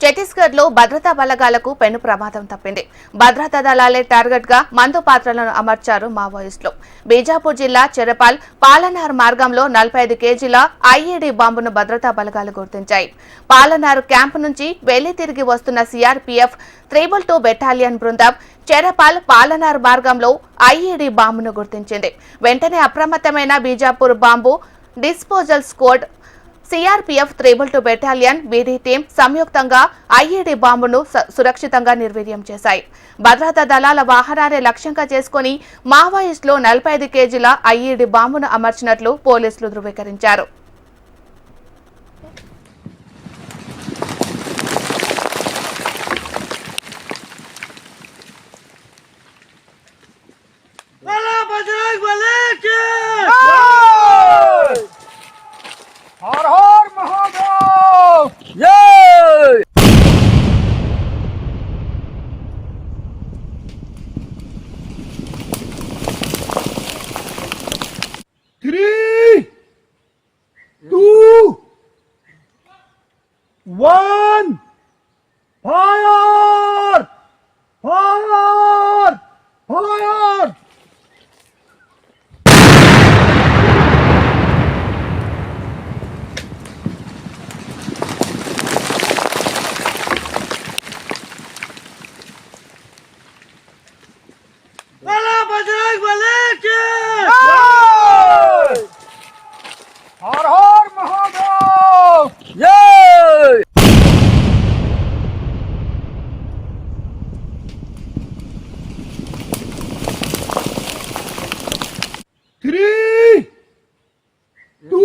ఛత్తీస్గఢ్ లో భద్రతా బలగాలకు పెను ప్రమాదం తప్పింది. భద్రతా దళాలే టార్గెట్ గా మందు పాత్రలను అమర్చారు మావోయిస్టులు. బీజాపూర్ జిల్లా చెరపాల్ పాలనార్ మార్గంలో 45 కేజీల ఐఈడీ బాంబును భద్రతా బలగాలు గుర్తించాయి. పాలనార్ క్యాంపు నుంచి వెళ్లి తిరిగి వస్తున్న సిఆర్పీఎఫ్ 322 బెటాలియన్ బృందం చెరపాల్ పాలనార్ మార్గంలో ఐఈడీ బాంబును గుర్తించింది. వెంటనే అప్రమత్తమైన Bijapur bomb disposal squad, CRPF 322 battalion BD team సంయుక్తంగా ఐఈడీ బాంబును సురక్షితంగా నిర్వీర్యం చేశాయి. భద్రతా దళాల వాహనాన్ని లక్ష్యంగా చేసుకుని మావోయిస్టులు 45 కేజీల ఐఈడీ బాంబును అమర్చినట్లు పోలీసులు ధృవీకరించారు. हर हर महादेव जय। 3, 2, 1 फायर फायर फायर। हर हर महादेव जय। 3, 2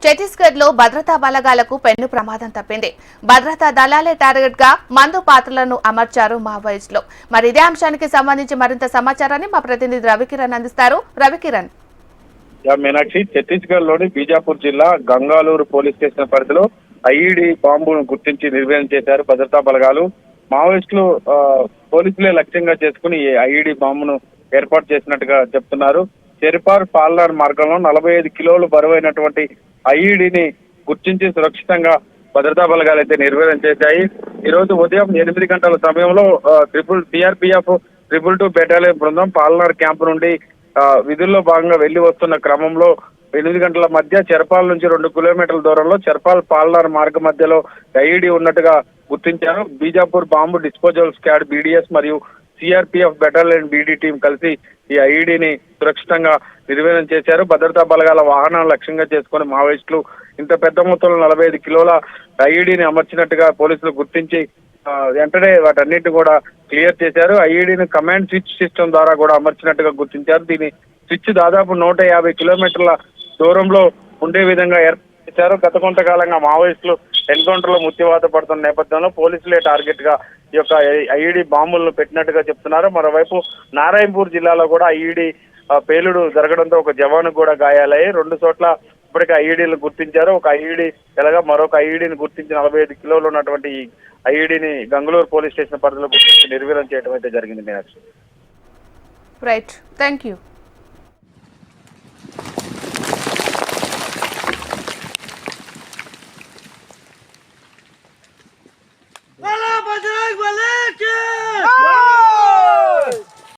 ఛత్తీస్గఢ్ లో భద్రతా బలగాలకు పెను ప్రమాదం తప్పింది. భద్రతా దళాలే టార్గెట్ గా మందు పాత్రలను అమర్చారు మావోయిస్టులు. మరి ఇదే అంశానికి సంబంధించి మరింత సమాచారాన్ని మా ప్రతినిధి రవికిరణ్ అందిస్తారు. రవికిరణ్. మీనాక్షి, ఛత్తీస్గఢ్ లోని బీజాపూర్ జిల్లా గంగాలూరు పోలీస్ స్టేషన్ పరిధిలో ఐఈడీ బాంబును గుర్తించి నిర్వీర్యం చేశారు భద్రతా బలగాలు. మావోయిస్టులు పోలీసులే లక్ష్యంగా చేసుకుని ఈ ఐఈడీ బాంబును ఏర్పాటు చేసినట్టుగా చెప్తున్నారు. చెరిపార్ పాల్నార్ మార్గంలో 45 కిలోలు బరువైనటువంటి ఐఈడీని గుర్తించి సురక్షితంగా భద్రతా బలగాలు అయితే నిర్వీర్యం చేశాయి. ఈ రోజు ఉదయం 8 గంటల సమయంలో సిఆర్పీఎఫ్ 322 బెటాలియన్ బృందం పాల్నార్ క్యాంపు నుండి విధుల్లో భాగంగా వెళ్లి వస్తున్న క్రమంలో 8 గంటల మధ్య చెరపాల్ నుంచి 2 కిలోమీటర్ల దూరంలో చెరపాల్ పాల్నార్ మార్గ మధ్యలో ఐఈడీ ఉన్నట్టుగా గుర్తించారు. Bijapur bomb disposal squad BDS మరియు సిఆర్పీఎఫ్ బెటాలియన్ బీడీ టీం కలిసి ఈ ఐఈడీని సురక్షితంగా నిర్వీర్యం చేశారు. భద్రతా బలగాల వాహనాలను లక్ష్యంగా చేసుకుని మావోయిస్టులు ఇంత పెద్ద మొత్తంలో 45 కిలోల ఐఈడీని అమర్చినట్టుగా పోలీసులు గుర్తించి వెంటనే వాటన్నిటిని కూడా క్లియర్ చేశారు. ఐఈడీని కమాండ్ స్విచ్ సిస్టమ్ ద్వారా కూడా అమర్చినట్టుగా గుర్తించారు. దీని స్విచ్ దాదాపు 150 కిలోమీటర్ల దూరంలో ఉండే విధంగా ఏర్పాటు చేశారు. గత కొంతకాలంగా మావోయిస్టులు ఎన్కౌంటర్ లో మృత్యువాత పడుతున్న నేపథ్యంలో పోలీసులే టార్గెట్ గా ఈ యొక్క ఐఈడీ బాంబులను పెట్టినట్టుగా చెప్తున్నారు. మరోవైపు నారాయణపూర్ జిల్లాలో కూడా ఐఈడీ పేలుడు జరగడంతో ఒక జవాను కూడా గాయాలయ్యాయి. 2 చోట్ల ఇప్పటికే ఐఈడీలు గుర్తించారు. ఒక ఐఈడీ ఎలాగా మరొక ఐఈడీని గుర్తించి 45 కిలోలు ఉన్నటువంటి ఈ ఐఈడీని గంగళూరు పోలీస్ స్టేషన్ పరిధిలో గుర్తించి నిర్వీర్యం చేయడం అయితే జరిగింది. Meenakshi. Right, thank you. Bajrang Bali की